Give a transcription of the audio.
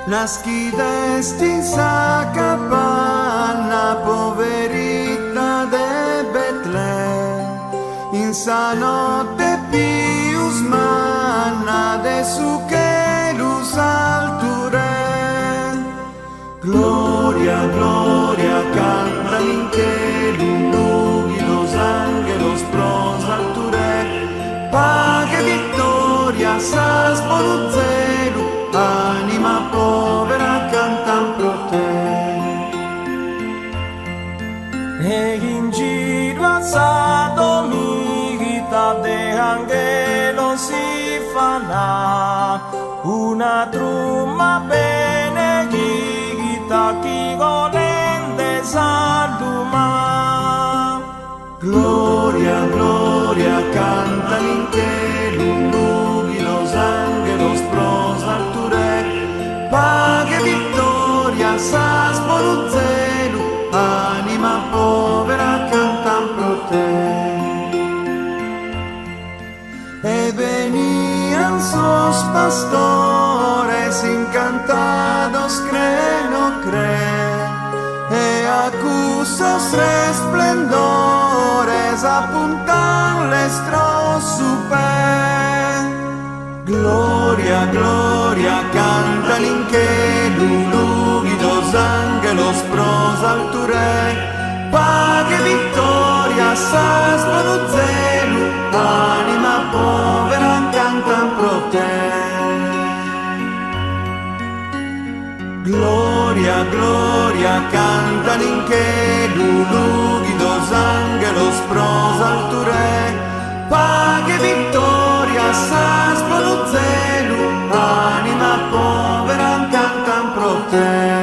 Nascidesti in sa capanna poverita de Betlè, in sa notte pius manna de su che luz alture. Gloria, gloria, canta in che lunghi los angelos pros alture, pague vittoria sas voluzelu, anima povera cantan pro te. E in giro a sa dominita de angelo si fanà una trumma benedita chi volende saluma. Gloria, gloria, cantan in te lunghi los angelos pros alture, pague vittoria sas voluzelu, anima povera cantan pro te. E venían sos pastores encantados, creno cree, e acusos resplendores apuntan lestro su pe. Gloria, gloria, cantan in che lunghi los angelos pros alture, pague vittoria sas voluzelu, anima povera cantan pro te. Gloria, gloria, cantan in che lunghi los angelos pros alture, pague vittoria sas voluzelu, anima povera cantan pro te.